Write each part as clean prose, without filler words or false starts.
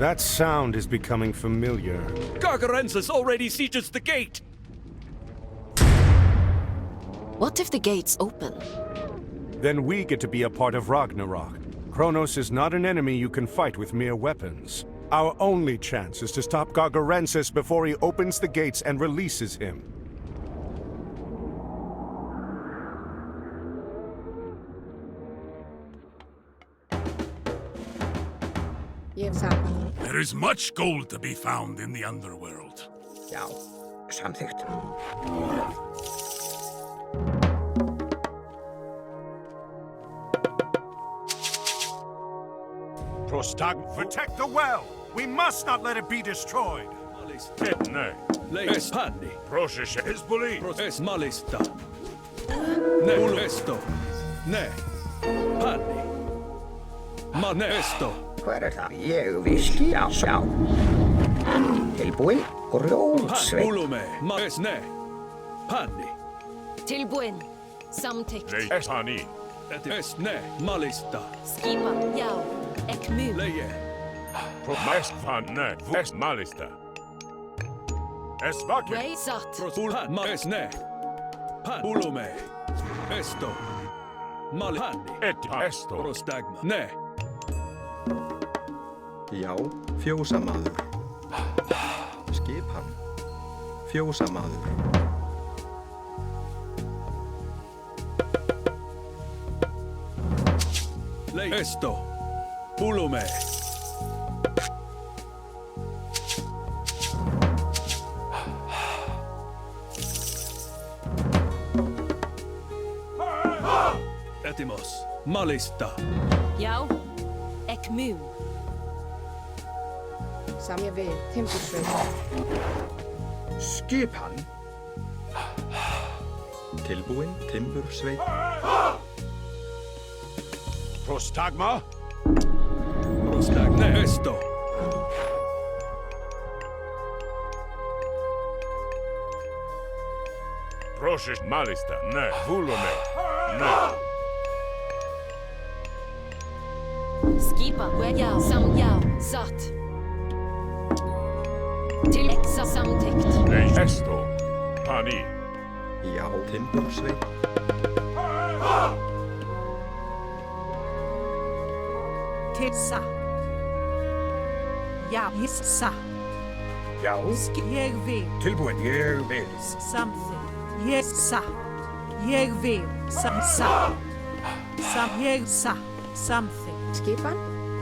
That sound is becoming familiar. Gargarensis already sieges the gate! What if the gates open? Then we get to be a part of Ragnarok. Kronos is not an enemy you can fight with mere weapons. Our only chance is to stop Gargarensis before he opens the gates and releases him. There is much gold to be found in the underworld. Já, samþykkt. Protect the well! We must not let it be destroyed! Ne. Es panni. Proces Hezbollah. Es malista. Ne. Esto. Ne. Panni. Ma ne esto. Hverða ég viski á sjá. Tilbúin og rótsveit. Ulume. Ma es ne. Panni. Tilbúin. Samtykt. Nei, es hani. Es ne. Malista. Skipa. Já. Ekmu. Leje. Promes van ne. Es malista. Es vakke. Way satt. Prosulhan. Ma es ne. Pan. Ulume. Esto. Malhanni. Et esto. Prostagma. Ne. Já, fjósamaður. Skipan. Fjósamaður. Leje. Esto. Ulume. Etimos. Malista. Já. Ekmu. Semja við, timbursveit. Skipan. Tilbúin, timbursveit. Prostagma. Prostagma. Ne. Esto. Proces malista. Ne. Volume. Ne. Skipa. Ja. Sam. Ja. Satt. Til exa samtykt. Nei, esto. Hani. Já, timbursveit. Til satt. Já, ég satt. Já, Ég vil. tilbúin, ég vil. Samþykkt. Ég satt. Ég vil. Satt. Ég satt. Samþykkt. Skipan,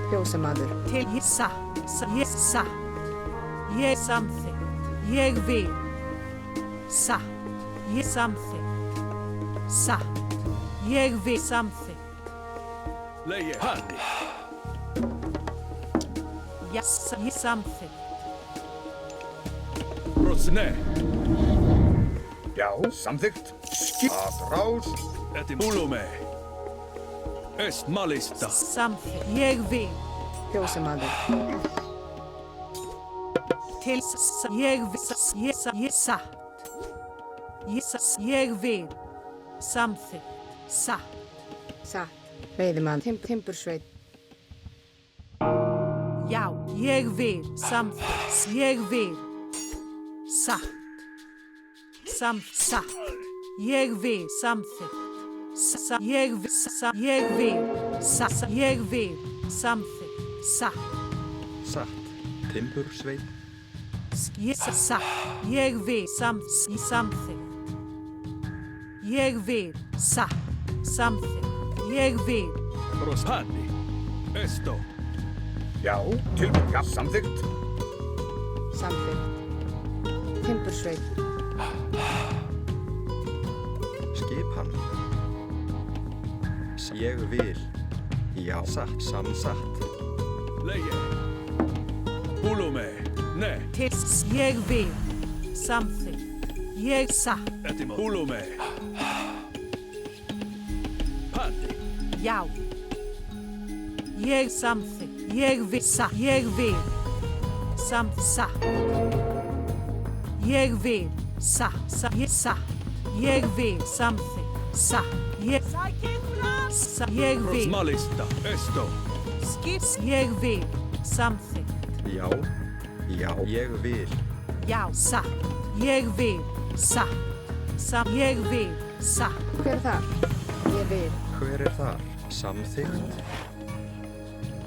fjósamaður. Til ég satt. Ég satt. Ég samþykkt. Ég vil. Satt. Ég samþykkt. Satt. Ég vil samþykkt. Leje. Panni. Jag samþykkt. Prosne. Já, samþykkt. Rás. Etim. Ulume. Est malista. Samþykkt. Ég vil. Fjósamaður. Til ég vil. Ég satt. Ég vil. Samþykkt. Satt. Satt. Veiðimann, timbursveit. Já, ég vil. Samþykkt. Ég vil. Satt. Satt. Ég vil. Samþykkt. Ég vil. Ég vil. Ég vil. Samþykkt. Satt. Satt. Timbursveit. Ég satt. Ég vil. Samþykkt. Ég vil. Satt. Samþykkt. Ég vil. Prospanni. Esto. Já, tilbúin, já, samþykkt. Samþykkt. Timbursveit. Skipan. Ég vil. Já, satt, samsatt. Leje. Ulume. Ne. Til ég vil. Samþykkt. Ég satt. Etimo. Ulume. Panni. Já. Ég samþykkt. Ég vil. Satt. Ég vil. Satt. Ég vil. Satt. Ég satt. Ég vil. Samþykkt. Satt. Ég Ég vil. Prosmalista. Esto. Ég vil. Samþykkt. Já. Já, ég vil. Já, satt. Ég vil. Satt. Ég vil. Satt. Hver er þar? Ég vil. Hver er þar? Samþykkt.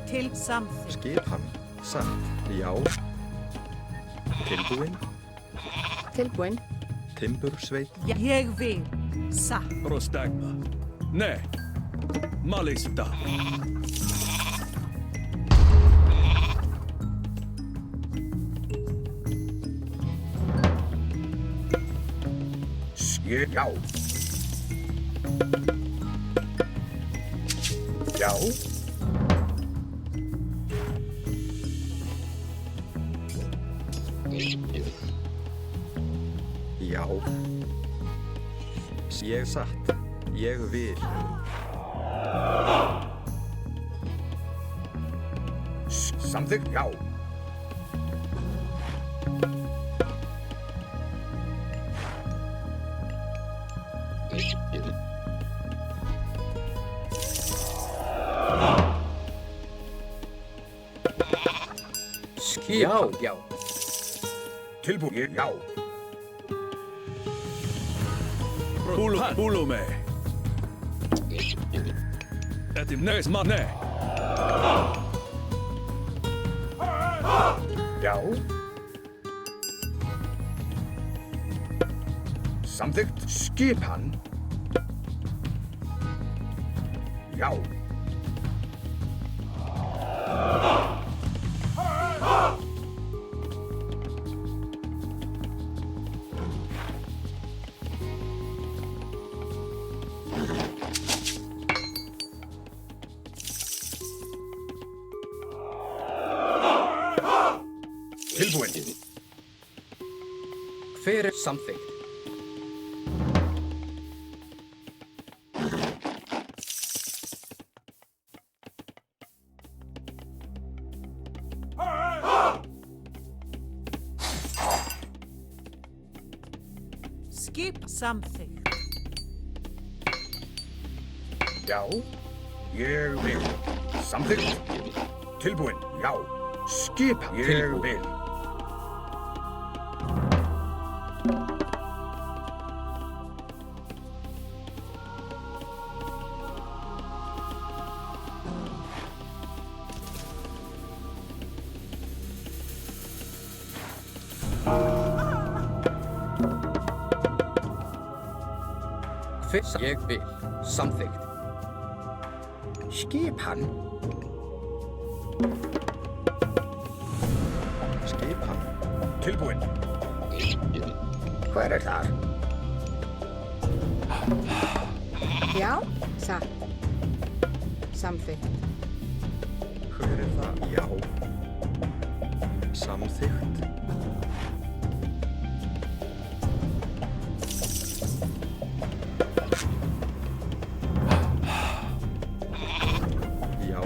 Til samþykkt. Skipan. Satt. Já. Tilbúin. Tilbúin. Timbursveit. Ég vil. Satt. Prostagma. Ne. Malista. Já. Já. Já. Ég satt. Ég vil. Samþykkt. Já. Já. Já. Tilbúin. Já. Pulume. Etim nes ma ne. Já. Samþykkt. Skipan. Já. Tilbúin. Hver er samþykkt? Skip samþykkt. Já. Ég vil. Samþykkt. Tilbúin. Já. Skipan. Ég vil. Fyrst ég vil. Samþykkt. Skipan. Skipan. Tilbúin. Hver er þar? Já. Satt. Samþykkt. Hver er það? Já. Samþykkt. Já.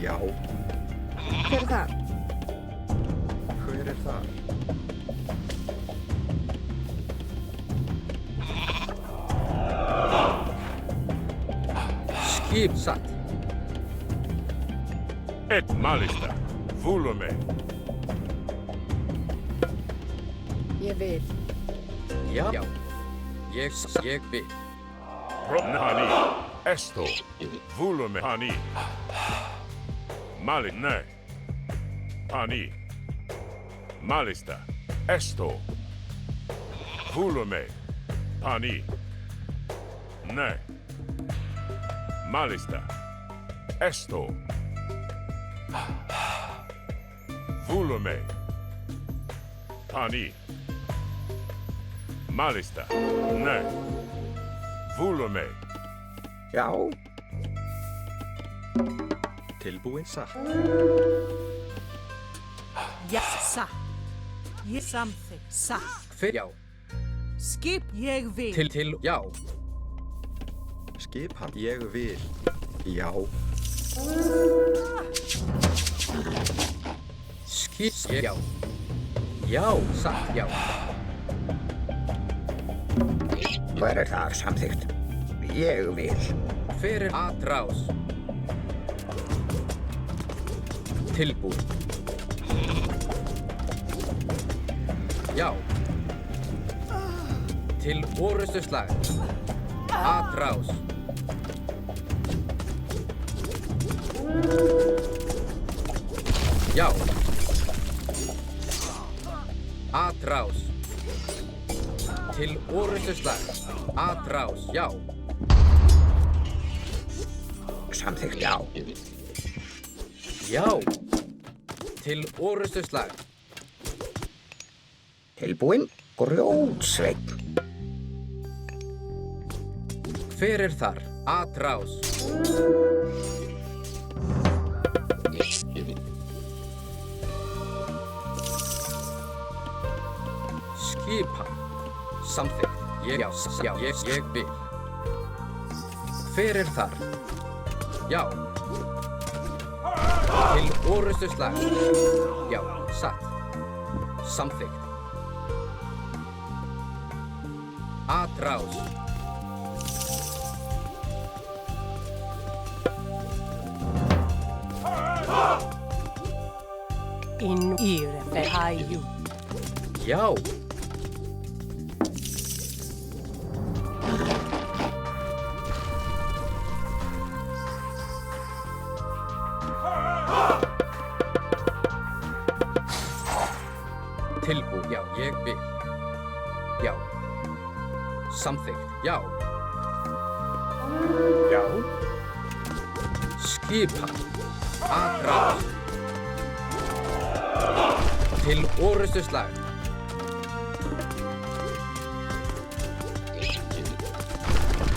Já. Hver er þar? Hver er það? Skip satt. Et malista. Volume. Ég vil. Já. Já. Ég vil. Hani. Esto. Volume. Hani. Mali. Ne. Hani. Malista. Esto. Volume. Hani. Ne. Malista. Esto. Volume. Hani. Malista. Ne. Volume. Já. Tilbúin satt. Já, satt. Ég samþykkt. Satt. Hver? Já. Skip ég vil. Til. Já. Skipan. Ég vil. Já. Skip. Já. Já. Satt. Já. Hver er þar? Samþykkt. Ég vil. Hver er atrás? Tilbúin. Já. Til orustuslag. Atrás. Já. Atrás. Til orustuslag. Atrás. Já. Samþykkt, já. Já. Til orustuslag. Tilbúinn, grjótsveinn. Hver er þar? Atrás. Skipan. Samþykkt. Ég vil. Hver er þar? Já. Til orustuslag. Já, satt. Samþykkt. Atrás. In ire verhaju. Já. Tilbúin, já, ég vil. Já. Samþykkt, já. Já. Skipan. Atrás. Til orustuslag.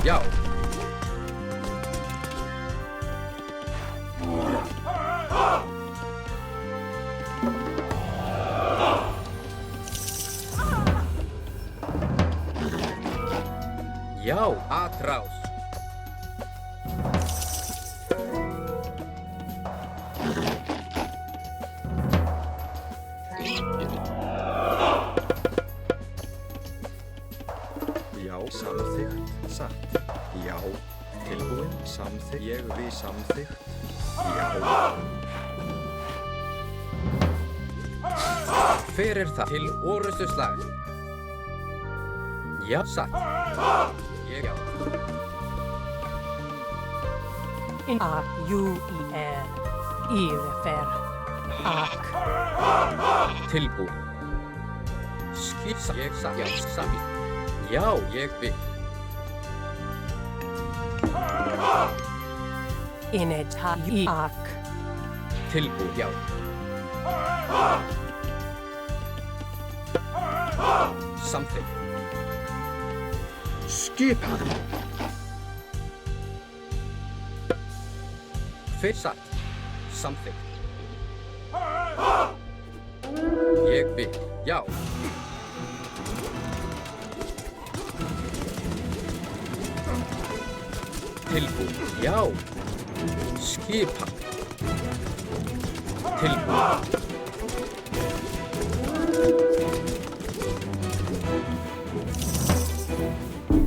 Já. Já, atrás. Já, samþykkt, satt. Já, tilbúin, samþykkt. Ég vil samþykkt. Já. Hver er það? Til orustuslag. Já, satt. Ég já. In A-U-I-R. Ire ver. Ak. Tilbúin. Skipsa. Ég satt. Já, satt. Já, ég vil. In et ha-i-ak. Tilbúin, já. Samþykkt. Skipan. Hver satt? Samþykkt. Ég vil, já. Tilbúin, já. Skipan. Tilbúin.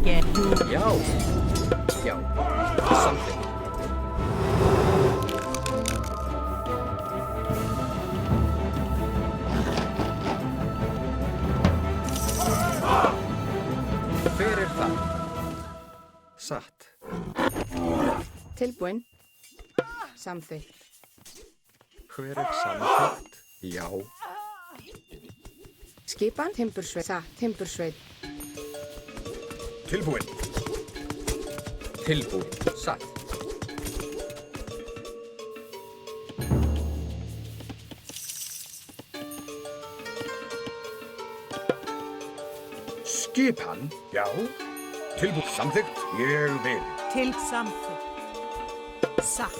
Get you. Já. Já. Samþykkt. Hver er það? Satt. Tilbúinn. Samþykkt. Hver er samþykkt? Já. Skipan, timbursveit. Satt, timbursveit. Tilbúinn. Tilbúin. Satt. Skipan, já. Tilbúinn, samþykkt. Ég vil. Til samþykkt. Satt.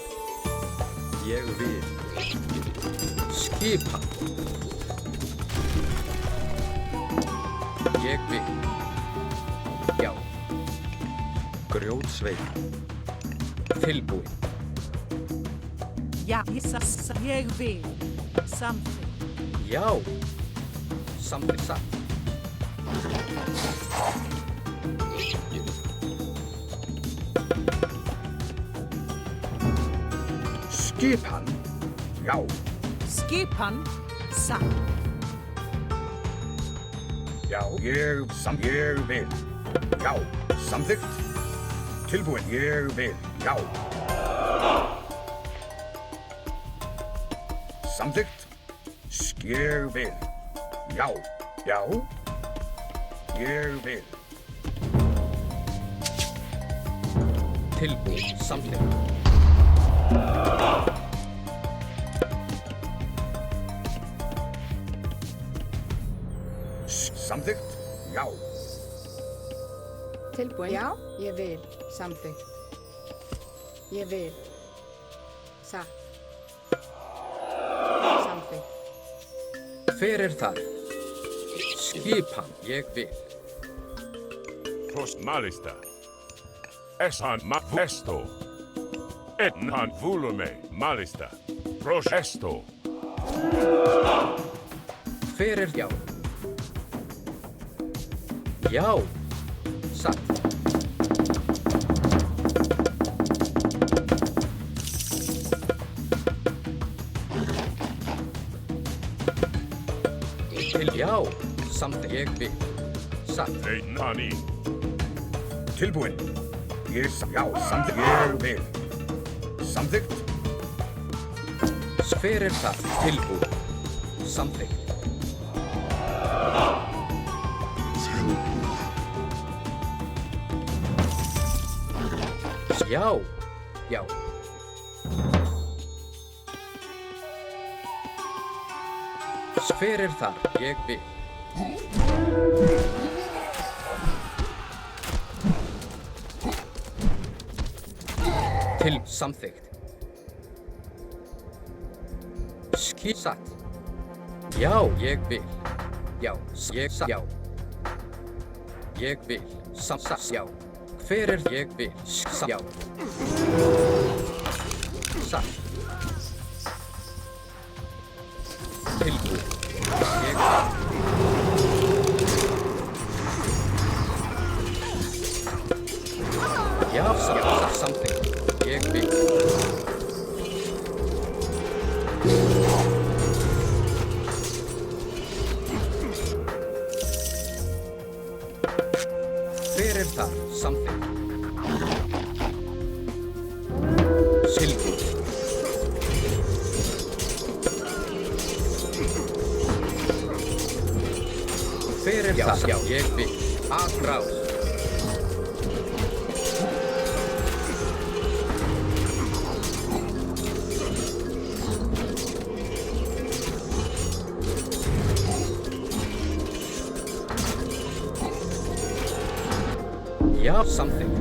Ég vil. Skipan. Ég vil. Já. Grjótsveinn. Tilbúin. Ja, ég vil. Samþykkt. Já. Samþykkt satt. Skipan, já. skipan, satt. Já, ég vil. Já, samþykkt. Tilbúin, ég vil. Já. Samþykkt. Ég vil. Já, já. Ég vil. Tilbúin. Samþykkt. Samþykkt. Já. Tilbúin. Já, ég vil. Samþykkt. Ég vil. Satt. Samþykkt. Hver er þar? Skipan, ég vil. Pros malista. Esan ma vesto. Etnan volume malista. Pros esto. Hver er já? Já. Satt. Til já. Samþykkt, ég vil. Satt. Nani. Tilbúin. Já, samþykkt. Ég vil. Samþykkt. Hver er það? Tilbúin. Samþykkt. Já. Já. Hver er þar? Ég vil. Til samþykkt. Satt. Já, ég vil. Já, ég satt. Já. Ég vil. Satt. Já. Hver er ég vil? Já. Satt. Tilbúin. Ég vil. Já, samþykkt. Ég vil. Hver er þar? Samþykkt. Tilbúin. Hver er það? Já, ég vil. Aðrás. Já, samþykkt.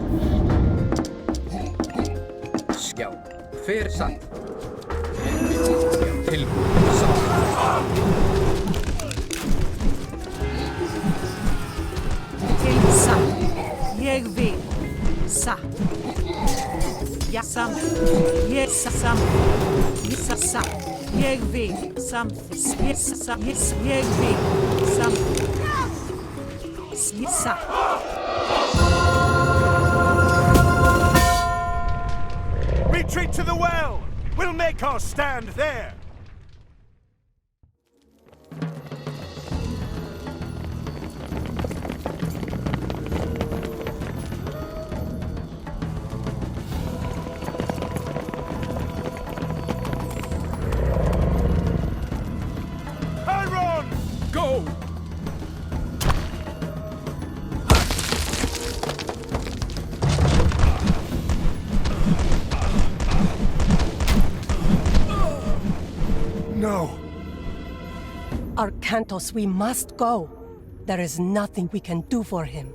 Já, hver satt? Ég vil. Tilbúin. Samþykkt. Til satt. Ég vil. Satt. Ja, samþykkt. Ég samþykkt. Ég satt. Ég vil. Samþykkt. Ég vil. Samþykkt. Ég satt. Retreat to the well! We'll make our stand there! Iron! Go! No! Arcantos, we must go. There is nothing we can do for him.